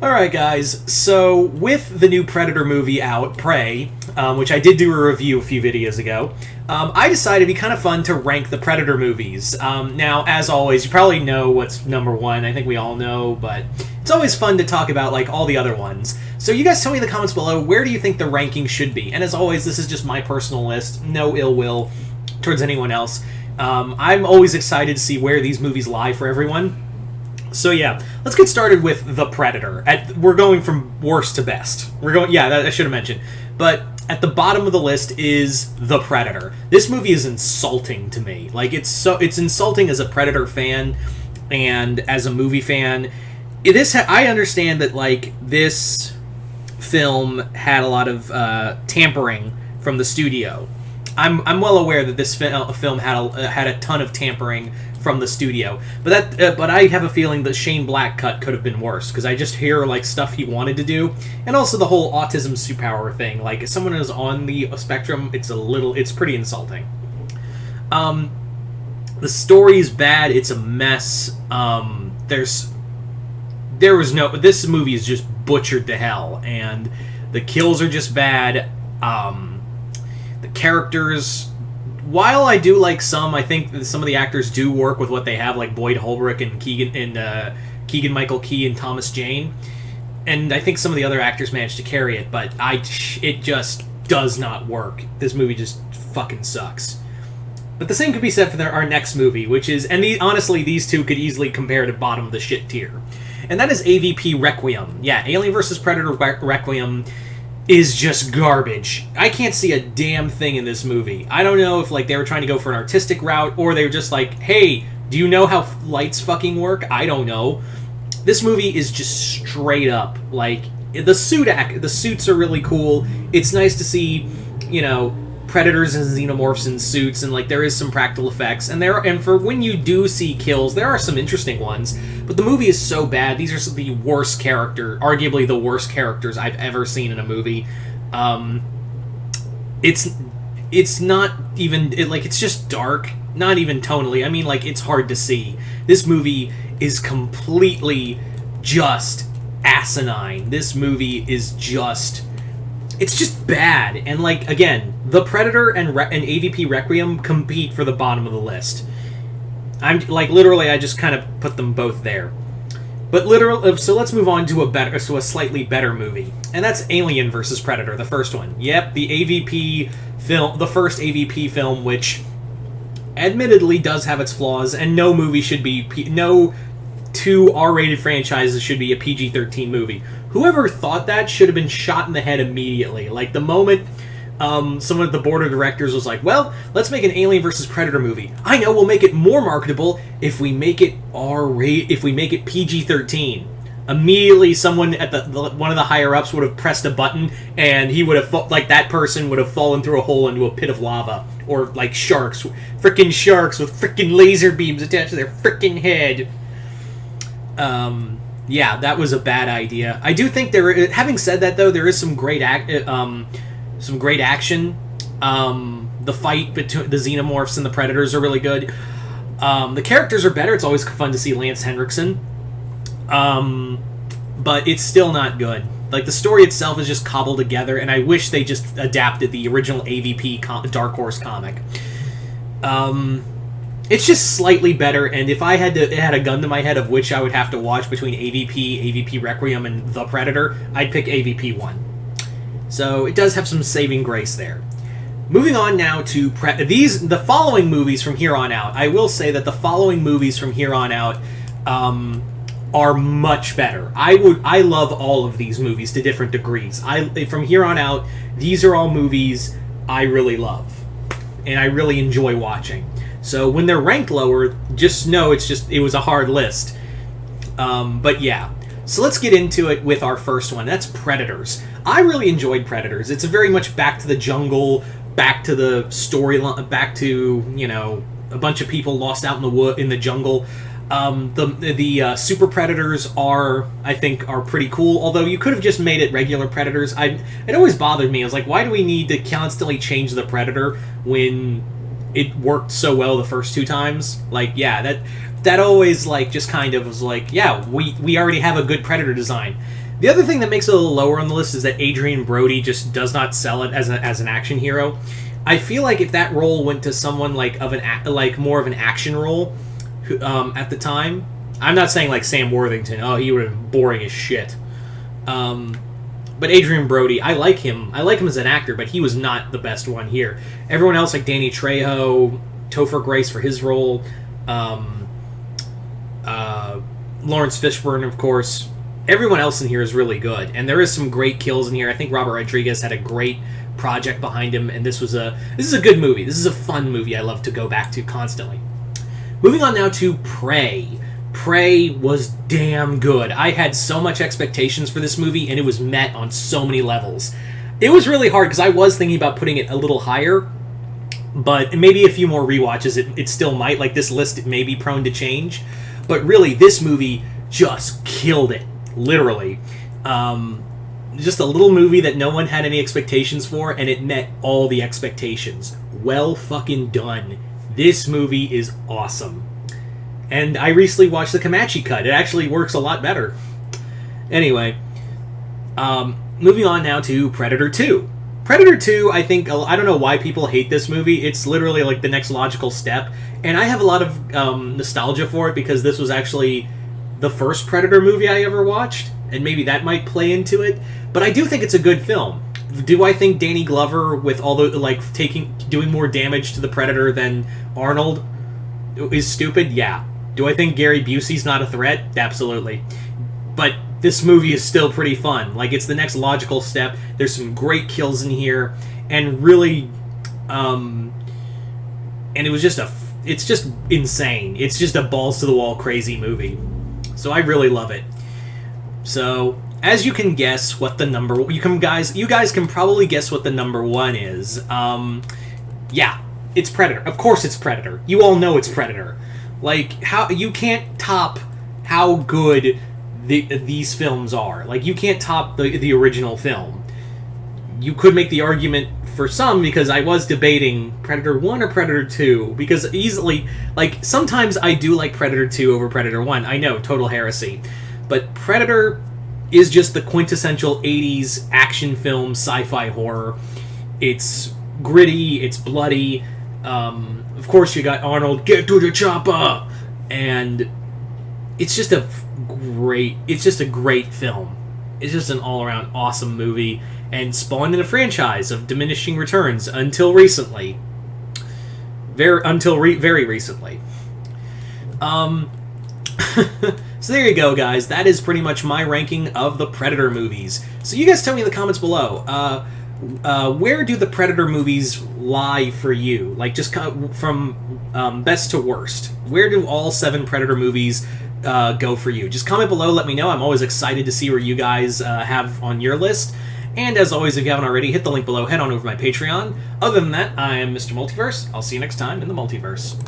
Alright, guys, so with the new Predator movie out, Prey, which I did do a review a few videos ago, I decided it'd be kind of fun to rank the Predator movies. Now, as always, you probably know what's number one. I think we all know, but it's always fun to talk about, like, all the other ones. So you guys tell me in the comments below, where do you think the ranking should be? And as always, this is just my personal list. No ill will towards anyone else. I'm always excited to see where these movies lie for everyone. So yeah, let's get started with The Predator. We're going from worst to best. I should have mentioned. But at the bottom of the list is The Predator. This movie is insulting to me. Like, it's insulting as a Predator fan and as a movie fan. I understand that, like, this film had a lot of tampering from the studio. I'm well aware that this film had a ton of tampering from the studio, but I have a feeling the Shane Black cut could have been worse, because I just hear, like, stuff he wanted to do, and also the whole autism superpower thing. Like, if someone is on the spectrum, it's pretty insulting. The story's bad. It's a mess. This movie is just butchered to hell, and the kills are just bad. The characters, while I do like some, I think that some of the actors do work with what they have, like Boyd Holbrook and Keegan Michael Key and Thomas Jane, and I think some of the other actors managed to carry it, but it just does not work. This movie just fucking sucks. But the same could be said for our next movie, which is, honestly, these two could easily compare to bottom of the shit tier, and that is AVP Requiem. Yeah, Alien vs. Predator Requiem is just garbage. I can't see a damn thing in this movie. I don't know if, like, they were trying to go for an artistic route, or they were just like, hey, do you know how lights fucking work? I don't know. This movie is just straight up, like, the suits are really cool. It's nice to see, predators and xenomorphs in suits, and, like, there is some practical effects, and for when you do see kills, there are some interesting ones, but the movie is so bad. These are the worst arguably the worst characters I've ever seen in a movie. It's not even, it's just dark, not even tonally. I mean, like, it's hard to see. This movie is completely just asinine. This movie is just, it's just bad. And, like, again, The Predator and AVP Requiem compete for the bottom of the list. I'm, like, literally, I just kind of put them both there. But literally, so let's move on to a slightly better movie, and that's Alien vs. Predator, the first one. Yep, the AVP film, the first AVP film, which admittedly does have its flaws, and no two R-rated franchises should be a PG-13 movie. Whoever thought that should have been shot in the head immediately. Like, the moment someone at the board of directors was like, well, let's make an Alien vs. Predator movie. I know, we'll make it more marketable if we make it if we make it PG-13. Immediately, someone at one of the higher-ups would have pressed a button, and he would have, that person would have fallen through a hole into a pit of lava. Or, like, sharks with frickin' laser beams attached to their frickin' head. Yeah, that was a bad idea. I do think having said that, though, there is some great action. The fight between the xenomorphs and the predators are really good. The characters are better. It's always fun to see Lance Henriksen. But it's still not good. Like, the story itself is just cobbled together, and I wish they just adapted the original AVP Dark Horse comic. It's just slightly better, and if I had a gun to my head of which I would have to watch between AVP Requiem, and The Predator, I'd pick AVP 1. So it does have some saving grace there. Moving on now to the following movies from here on out. I will say that the following movies from here on out are much better. I love all of these movies to different degrees. From here on out, these are all movies I really love, and I really enjoy watching. So when they're ranked lower, just know it was a hard list. But yeah. So let's get into it with our first one. That's Predators. I really enjoyed Predators. It's very much back to the jungle, back to the storyline, back to, a bunch of people lost out in the jungle. The Super Predators I think are pretty cool, although you could have just made it regular Predators. It always bothered me. I was like, why do we need to constantly change the Predator when it worked so well the first two times? Like, yeah, that always, like, just kind of was like, yeah, we already have a good Predator design. The other thing that makes it a little lower on the list is that Adrian Brody just does not sell it as an action hero. I feel like if that role went to someone like more of an action role, at the time, I'm not saying like Sam Worthington. Oh, he would have been boring as shit. But Adrian Brody, I like him. I like him as an actor, but he was not the best one here. Everyone else, like Danny Trejo, Topher Grace for his role, Lawrence Fishburne, of course. Everyone else in here is really good, and there is some great kills in here. I think Robert Rodriguez had a great project behind him, and this is a good movie. This is a fun movie I love to go back to constantly. Moving on now to Prey. Prey was damn good. I had so much expectations for this movie, and it was met on so many levels. It was really hard, because I was thinking about putting it a little higher, but maybe a few more rewatches, it still might. Like, this list may be prone to change. But really, this movie just killed it. Literally. Just a little movie that no one had any expectations for, and it met all the expectations. Well fucking done. This movie is awesome. And I recently watched the Comanche cut. It actually works a lot better. Anyway, moving on now to Predator 2. Predator 2, I think, I don't know why people hate this movie. It's literally like the next logical step. And I have a lot of nostalgia for it, because this was actually the first Predator movie I ever watched, and maybe that might play into it. But I do think it's a good film. Do I think Danny Glover, with all the doing more damage to the Predator than Arnold, is stupid? Yeah. Do I think Gary Busey's not a threat? Absolutely. But this movie is still pretty fun. Like, it's the next logical step. There's some great kills in here, and really, and it was just it's just insane. It's just a balls to the wall crazy movie. So I really love it. So, as you can guess what the number... You guys can probably guess what the number one is. Yeah, it's Predator. Of course it's Predator. You all know it's Predator. Like, how... You can't top how good these films are. Like, you can't top the original film. You could make the argument for some, because I was debating Predator 1 or Predator 2, because easily... Like, sometimes I do like Predator 2 over Predator 1. I know, total heresy. But Predator is just the quintessential 80s action film, sci-fi horror. It's gritty, it's bloody. Of course, you got Arnold, get to the chopper! And it's just a great film. It's just an all-around awesome movie, and spawned in a franchise of diminishing returns until recently. Very recently. So there you go, guys. That is pretty much my ranking of the Predator movies. So you guys tell me in the comments below, where do the Predator movies lie for you? Like, just from best to worst. Where do all 7 Predator movies go for you? Just comment below, let me know. I'm always excited to see where you guys have on your list. And as always, if you haven't already, hit the link below, head on over to my Patreon. Other than that, I am Mr. Multiverse. I'll see you next time in the Multiverse.